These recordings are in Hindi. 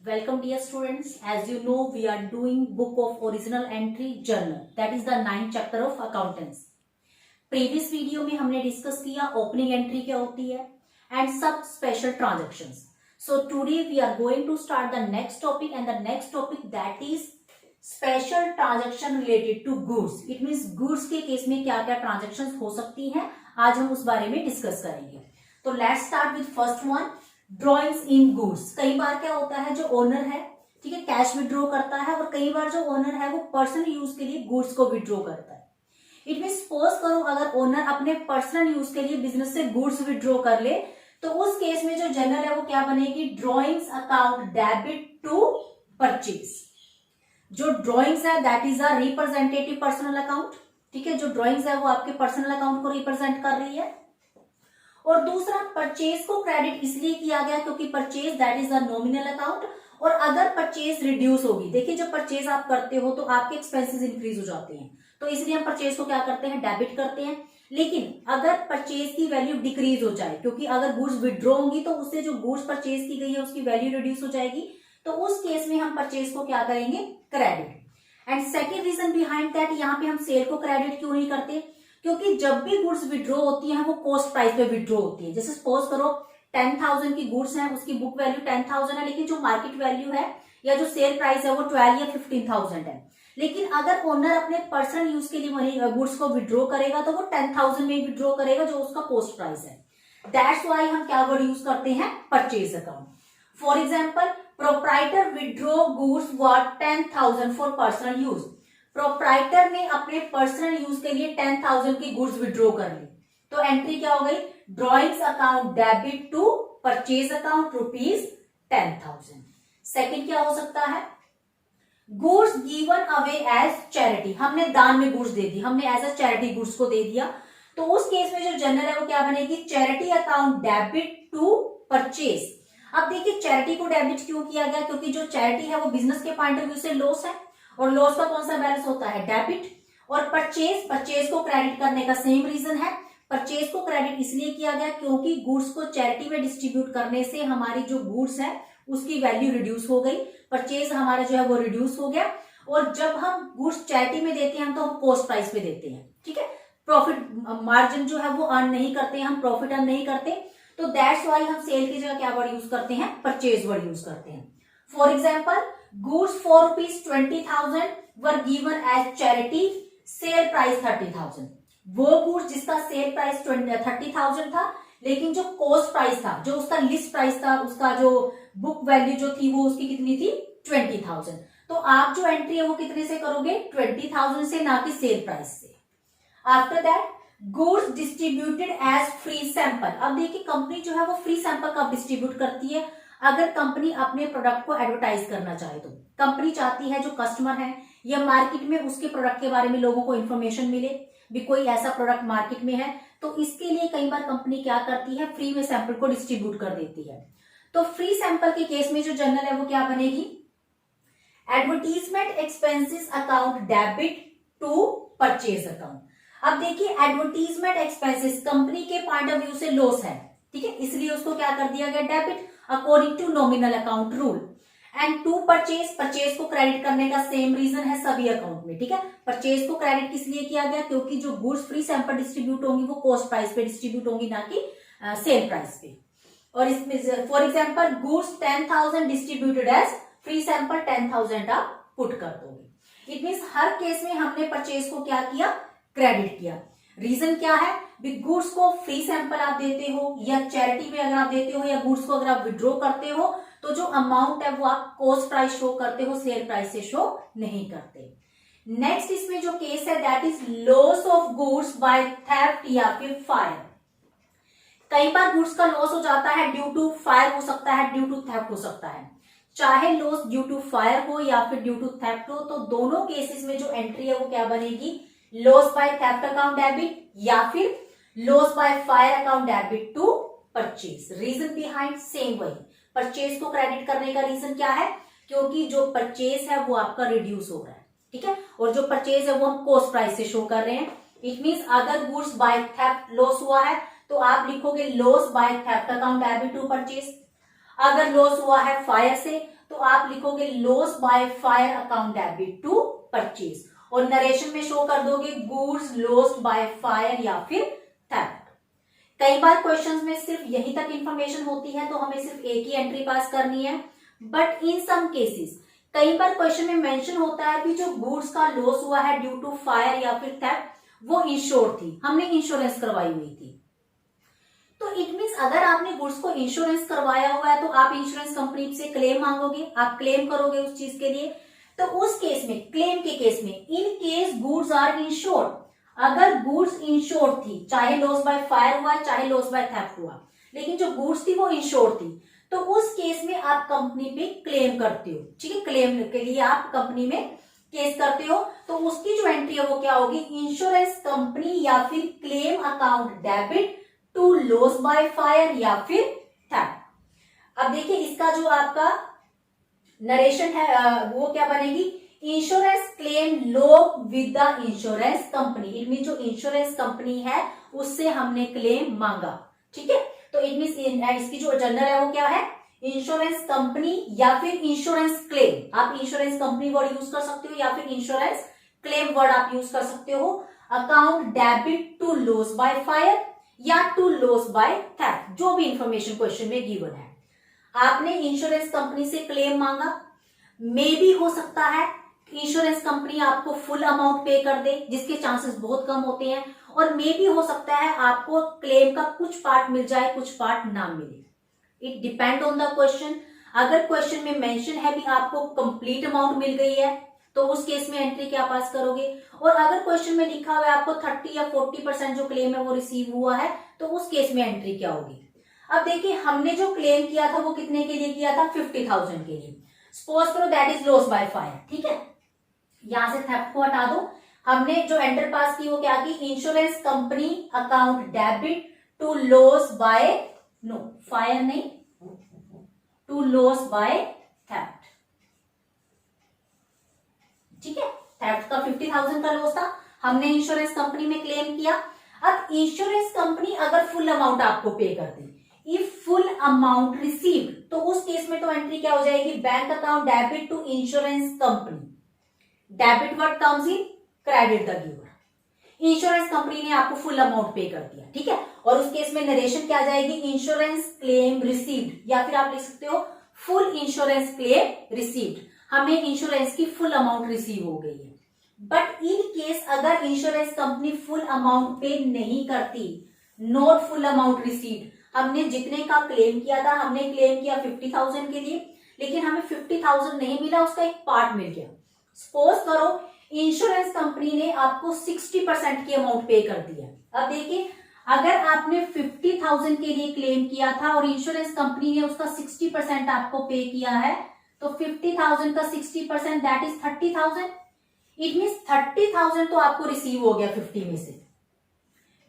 Welcome dear students. As you know, we are doing book of original entry journal. That is the 9th chapter of accountants. Previous video में हमने डिस्कस किया ओपनिंग एंट्री क्या होती है एंड सब special transactions. So today we are going to start the next topic and the next topic that is special transaction related to goods. It means goods के केस में क्या क्या ट्रांजैक्शंस हो सकती हैं, आज हम उस बारे में डिस्कस करेंगे. तो let's start with first one, drawings in goods. कई बार क्या होता है, जो ओनर है ठीक है कैश विड्रॉ करता है, और कई बार जो ओनर है वो पर्सनल यूज के लिए गुड्स को विड्रॉ करता है. इट मीन सपोज करो अगर ओनर अपने पर्सनल यूज के लिए बिजनेस से गुड्स विड्रॉ कर ले, तो उस केस में जो जर्नल है वो क्या बनेगी, drawings account debit to purchase. जो ड्रॉइंग्स है that is a representative personal account. ठीक है, जो ड्रॉइंग्स है वो आपके पर्सनल अकाउंट को रिप्रेजेंट कर रही है. और दूसरा, परचेज को क्रेडिट इसलिए किया गया क्योंकि purchase that is the nominal account. और अगर परचेज रिड्यूस होगी, देखिए जब परचेज आप करते हो तो आपके एक्सपेंसेस इंक्रीज हो जाते हैं, तो इसलिए हम परचेज को क्या करते हैं, डेबिट करते हैं. लेकिन अगर परचेज की वैल्यू डिक्रीज हो जाए, क्योंकि अगर गुड्स विड्रॉ होंगी तो उससे जो गुड्स परचेज की गई है उसकी वैल्यू रिड्यूस हो जाएगी, तो उस केस में हम परचेज को क्या करेंगे, credit. And second reason behind that, यहाँ पे हम सेल को क्रेडिट क्यों नहीं करते, क्योंकि जब भी गुड्स विड्रॉ होती हैं वो कॉस्ट प्राइस पे विड्रॉ होती है. जैसे सपोज करो 10,000 की गुड्स हैं, उसकी बुक वैल्यू 10,000 है, लेकिन जो मार्केट वैल्यू है या जो सेल प्राइस है वो 12 या 15,000 है. लेकिन अगर ओनर अपने पर्सनल यूज के लिए मनी गुड्स को विड्रॉ करेगा तो वो 10,000 में विड्रॉ करेगा जो उसका कॉस्ट प्राइस है. दैट्स व्हाई हम क्या वर्ड यूज करते हैं, purchase account. For example, proprietor withdraw goods worth 10,000 for personal use. Proprietor ने अपने पर्सनल यूज के लिए 10,000 की गुड्स विड्रॉ कर ली, तो एंट्री क्या हो गई, drawings account debit to purchase account ₹10,000. Second क्या हो सकता है, goods given away as charity. हमने दान में गुड्स दे दी, हमने एज अ चैरिटी गुड्स को दे दिया, तो उस केस में जो जर्नल है वो क्या बनेगी, charity account debit to purchase. अब देखिए चैरिटी को डेबिट क्यों किया गया, क्योंकि जो चैरिटी है वो बिजनेस के पॉइंट ऑफ व्यू से लॉस है, और लॉस का कौन सा बैलेंस होता है, डेबिट. और परचेज को क्रेडिट करने का सेम रीजन है. परचेज को क्रेडिट इसलिए किया गया क्योंकि गुड्स को चैरिटी में डिस्ट्रीब्यूट करने से हमारी जो गुड्स है उसकी वैल्यू रिड्यूस हो गई, परचेज हमारा जो है वो रिड्यूस हो गया. और जब हम गुड्स चैरिटी में देते हैं तो हम कॉस्ट प्राइस पे देते हैं. ठीक है, प्रॉफिट मार्जिन जो है वो अर्न नहीं करते, हम प्रॉफिट अर्न नहीं करते. तो दैट्स वाई हम सेल की जगह क्या वर्ड यूज करते हैं, परचेज वर्ड यूज करते हैं. For example, goods for ₹20,000 were given as charity, sale price 30,000. वो गुड्स जिसका सेल प्राइस 30,000 था, लेकिन जो कॉस्ट प्राइस था, जो उसका लिस्ट प्राइस था, उसका जो बुक वैल्यू जो थी वो उसकी कितनी थी, 20,000. तो आप जो एंट्री है वो कितने से करोगे, 20,000 से, ना कि सेल प्राइस से. After that, goods distributed as free sample. अब देखिए कंपनी जो है वो फ्री सैंपल कब डिस्ट्रीब्यूट करती है, अगर कंपनी अपने प्रोडक्ट को एडवर्टाइज करना चाहे. तो कंपनी चाहती है जो कस्टमर है या मार्केट में उसके प्रोडक्ट के बारे में लोगों को इन्फॉर्मेशन मिले, भी कोई ऐसा प्रोडक्ट मार्केट में है, तो इसके लिए कई बार कंपनी क्या करती है, फ्री में सैंपल को डिस्ट्रीब्यूट कर देती है. तो फ्री सैंपल के केस में जो जर्नल है वो क्या बनेगी, advertisement expenses account debit to purchase account. अब देखिए एडवर्टीजमेंट एक्सपेंसेस कंपनी के पॉइंट ऑफ व्यू से लॉस है, ठीक है, इसलिए उसको क्या कर दिया गया, debit according to nominal account rule. And to purchase को क्रेडिट करने का सेम रीजन है सभी अकाउंट में. ठीक है, परचेज को क्रेडिट किस लिए किया गया, क्योंकि जो गुड्स फ्री सैंपल डिस्ट्रीब्यूट होंगी वो कॉस्ट प्राइस पे डिस्ट्रीब्यूट होंगी, ना कि सेल प्राइस पे. और इसमें for example, goods 10,000 distributed as free sample 10,000 आप पुट कर दोगे. इट मीन्स हर केस में हमने परचेज को क्या किया, क्रेडिट किया. रीजन क्या है, गुड्स को फ्री सैंपल आप देते हो या चैरिटी में अगर आप देते हो या गुड्स को अगर आप विड्रॉ करते हो, तो जो अमाउंट है वो आप कॉस्ट प्राइस शो करते हो, सेल प्राइस से शो नहीं करते. नेक्स्ट इसमें जो केस है that is loss of goods by theft या फिर फायर. कई बार गुड्स का लॉस हो जाता है ड्यू टू फायर, हो सकता है ड्यू टू थेफ्ट हो सकता है. चाहे लॉस ड्यू टू फायर हो या फिर ड्यू टू थेफ्ट हो, तो दोनों केसेस में जो एंट्री है वो क्या बनेगी, loss by theft account debit या फिर loss by fire account debit to purchase. Reason behind same वही, परचेज को क्रेडिट करने का रीजन क्या है, क्योंकि जो परचेज है वो आपका रिड्यूस हो रहा है. ठीक है, और जो परचेज है वो हम कॉस्ट प्राइस से शो कर रहे हैं. इट मीन्स अगर गुड्स बाय थेफ्ट लॉस हुआ है तो आप लिखोगे loss by theft account debit to purchase. अगर लॉस हुआ है फायर से तो आप लिखोगे loss by fire account debit to purchase, और नरेशन में शो कर दोगे गुड्स लॉस्ट बाय फायर या फिर थेफ्ट। कई बार क्वेश्चंस में सिर्फ यही तक इंफॉर्मेशन होती है तो हमें सिर्फ एक ही एंट्री पास करनी है, बट इन सम केसेस कई बार क्वेश्चन में मेंशन होता है कि जो गुड्स का लॉस हुआ है ड्यू टू फायर या फिर थेफ्ट वो इंश्योर थी, हमने इंश्योरेंस करवाई हुई थी। तो इट मीन्स अगर आपने गुड्स को इंश्योरेंस करवाया हुआ है तो आप इंश्योरेंस कंपनी से क्लेम मांगोगे, आप क्लेम करोगे उस चीज के लिए। तो उस केस में, क्लेम के केस में, in case goods are insured, अगर गुड्स इंश्योर्ड थी, चाहे लॉस बाय फायर हुआ चाहे लॉस बाय थेफ्ट हुआ, लेकिन जो गुड्स थी वो इंश्योर्ड थी, तो उस केस में आप कंपनी पे क्लेम करते हो। ठीक है, क्लेम के लिए आप कंपनी में केस करते हो, तो उसकी जो एंट्री है वो क्या होगी, इंश्योरेंस कंपनी या फिर claim account debit to loss by fire या फिर थेफ्ट। अब देखिए इसका जो आपका नरेशन है वो क्या बनेगी, insurance claim log with the insurance company. It mean जो इंश्योरेंस कंपनी है उससे हमने क्लेम मांगा। ठीक है, तो इट मीन इसकी जो जर्नल है वो क्या है, इंश्योरेंस कंपनी या फिर इंश्योरेंस क्लेम। आप इंश्योरेंस कंपनी वर्ड यूज कर सकते हो या फिर इंश्योरेंस क्लेम वर्ड आप यूज कर सकते हो। Account debit to loss by fire या टू लॉस बाय थेफ्ट, जो भी इंफॉर्मेशन क्वेश्चन में गिवन है। आपने इंश्योरेंस कंपनी से क्लेम मांगा, मे भी हो सकता है इंश्योरेंस कंपनी आपको फुल अमाउंट पे कर दे, जिसके चांसेस बहुत कम होते हैं, और मे भी हो सकता है आपको क्लेम का कुछ पार्ट मिल जाए कुछ पार्ट ना मिले। It depend on the question. अगर क्वेश्चन में मेंशन है भी आपको कंप्लीट अमाउंट मिल गई है तो उस केस में एंट्री क्या पास करोगे, और अगर क्वेश्चन में लिखा हुआ है आपको 30 या 40% जो क्लेम है वो रिसीव हुआ है तो उस केस में एंट्री क्या होगी। अब देखिए हमने जो क्लेम किया था वो कितने के लिए किया था, 50,000 के लिए। सपोज करो that is loss by fire. ठीक है, यहां से थेफ्ट को हटा दो। हमने जो एंटर पास की वो क्या की, insurance company account debit to loss by, no fire नहीं, टू लॉस बाय थेफ्ट। ठीक है, थेफ्ट का 50,000 का लॉस था, हमने इंश्योरेंस कंपनी में क्लेम किया। अब इंश्योरेंस कंपनी अगर फुल अमाउंट आपको पे कर दी, इफ फुल अमाउंट रिसीव्ड, तो उस केस में तो एंट्री क्या हो जाएगी, bank account debit to insurance company. Debit word comes in, credit the giver. Insurance company ने आपको फुल अमाउंट पे कर दिया। ठीक है, और उस केस में नरेशन क्या जाएगी, इंश्योरेंस क्लेम रिसीव्ड, या फिर आप लिख सकते हो फुल इंश्योरेंस क्लेम रिसीव्ड। हमें इंश्योरेंस की फुल अमाउंट रिसीव हो गई है। बट इन केस अगर इंश्योरेंस कंपनी फुल अमाउंट पे नहीं करती, नॉट फुल अमाउंट रिसीव्ड, हमने जितने का क्लेम किया था, हमने क्लेम किया 50,000 के लिए, लेकिन हमें 50,000 नहीं मिला, उसका एक पार्ट मिल गया। सपोज करो इंश्योरेंस कंपनी ने आपको 60% की अमाउंट पे कर दिया। अब देखिए अगर आपने 50,000 के लिए क्लेम किया था और इंश्योरेंस कंपनी ने उसका 60% आपको पे किया है, तो 50,000 का 60% दैट इज 30,000। इट मीन्स 30,000 तो आपको रिसीव हो गया 50 में से,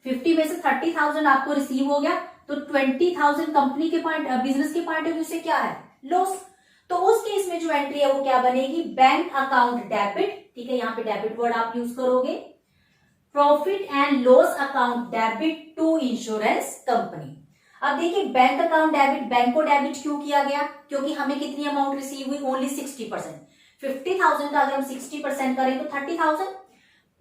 50 में से 30,000 आपको रिसीव हो गया, तो 20,000 कंपनी के पॉइंट, बिजनेस के पॉइंट ऑफ व्यू से क्या है, लॉस। तो उस केस में जो एंट्री है वो क्या बनेगी, बैंक अकाउंट डेबिट। ठीक है, यहाँ पे डेबिट वर्ड आप यूज करोगे, profit and loss account debit to insurance company. अब देखिए बैंक अकाउंट डेबिट, बैंक को डेबिट क्यों किया गया, क्योंकि हमें कितनी अमाउंट रिसीव हुई, ओनली 60%। 50,000 का अगर हम 60% करें तो 30,000।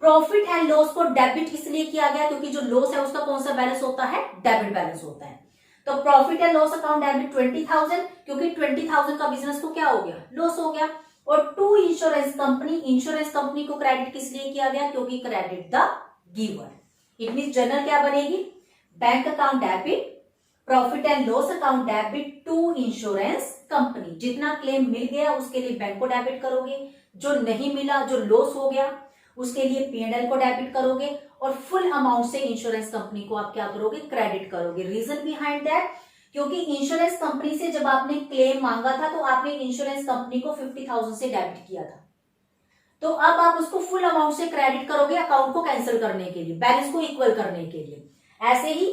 प्रॉफिट एंड लॉस को डेबिट इसलिए किया गया क्योंकि जो लॉस है उसका कौन सा बैलेंस होता है, डेबिट बैलेंस होता है। तो profit and loss account debit 20,000, क्योंकि 20,000 का बिजनेस को क्या हो गया, लॉस हो गया। और to insurance company, insurance company को क्रेडिट किस लिए किया गया, क्योंकि credit the giver. It means journal क्या बनेगी, bank account debit, profit and loss account debit to insurance company. जितना क्लेम मिल गया उसके लिए बैंक को डेबिट करोगे, जो नहीं मिला, जो लॉस हो गया उसके लिए P&L को डेबिट करोगे, और फुल अमाउंट से इंश्योरेंस कंपनी को आप क्या करोगे, क्रेडिट करोगे। रीजन बिहाइंड दैट, क्योंकि इंश्योरेंस कंपनी से जब आपने क्लेम मांगा था तो आपने इंश्योरेंस कंपनी को 50,000 से डेबिट किया था, तो अब आप उसको फुल अमाउंट से क्रेडिट करोगे अकाउंट को कैंसिल करने के लिए, बैलेंस को इक्वल करने के लिए। ऐसे ही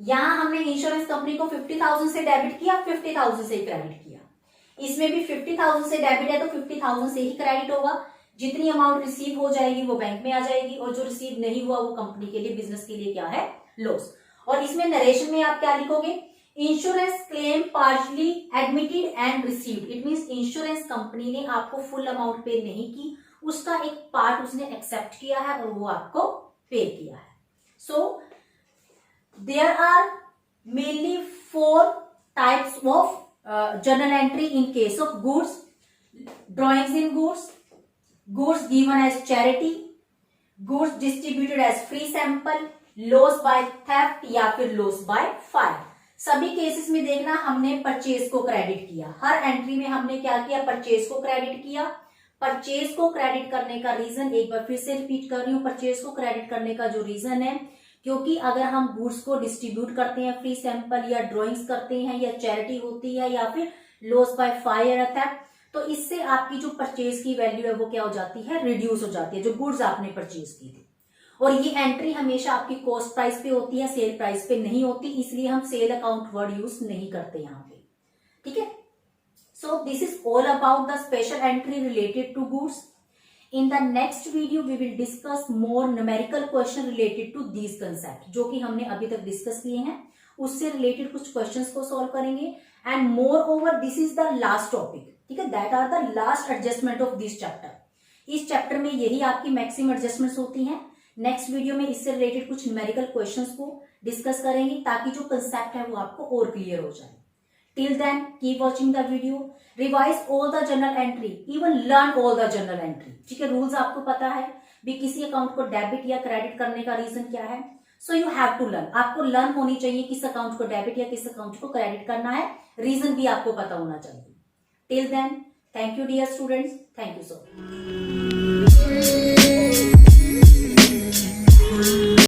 यहां हमने इंश्योरेंस कंपनी को 50,000 से डेबिट किया, 50,000 से क्रेडिट किया। इसमें भी 50,000 से डेबिट है तो 50,000 से ही क्रेडिट होगा। जितनी अमाउंट रिसीव हो जाएगी वो बैंक में आ जाएगी, और जो रिसीव नहीं हुआ वो कंपनी के लिए, बिजनेस के लिए क्या है, लॉस। और इसमें नरेशन में आप क्या लिखोगे, insurance claim partially admitted and received. It means insurance company ने आपको फुल अमाउंट पे नहीं की, उसका एक पार्ट उसने एक्सेप्ट किया है और वो आपको पे किया है। So there are mainly 4 types of journal entry in case of goods, drawings in goods, goods given as charity, goods distributed as free sample, loss by theft या फिर loss by fire। सभी केसेस में देखना हमने परचेज को क्रेडिट किया, हर एंट्री में हमने क्या किया, परचेज को क्रेडिट किया। परचेज को क्रेडिट करने का रीजन, एक बार फिर से रिपीट कर रही हूं, परचेज को क्रेडिट करने का जो रीजन है, क्योंकि अगर हम गुड्स को डिस्ट्रीब्यूट करते हैं, फ्री सैंपल या ड्रॉइंग्स करते हैं, या चैरिटी होती है, या फिर लॉस बाय फायर या थेफ्ट, तो इससे आपकी जो परचेज की वैल्यू है वो क्या हो जाती है, रिड्यूस हो जाती है, जो गुड्स आपने परचेज की थी। और ये एंट्री हमेशा आपकी कॉस्ट प्राइस पे होती है, सेल प्राइस पे नहीं होती, इसलिए हम सेल अकाउंट वर्ड यूज नहीं करते यहाँ पे, ठीक है। So this is all about the special entry related to goods. In the next video we will discuss more numerical question related to these concept, जो कि हमने अभी तक डिस्कस किए हैं, उससे रिलेटेड कुछ क्वेश्चंस को सॉल्व करेंगे। And moreover this is the last topic, ठीक है, that are the last adjustment of this chapter. इस चैप्टर में यही आपकी मैक्सिमम एडजस्टमेंट्स होती हैं। नेक्स्ट वीडियो में इससे रिलेटेड कुछ न्यूमेरिकल क्वेश्चंस को डिस्कस करेंगे, ताकि जो कंसेप्ट है वो आपको और क्लियर हो जाए। Till then keep watching the video, revise all the journal entry, even learn all the journal entry, ठीक है। रूल्स आपको पता है भी, किसी अकाउंट को डेबिट या क्रेडिट करने का रीजन क्या है, so you have to learn. आपको लर्न होनी चाहिए किस अकाउंट को डेबिट या किस अकाउंट को क्रेडिट करना है, रीजन भी आपको पता होना चाहिए। Till then, thank you dear students. Thank you so much.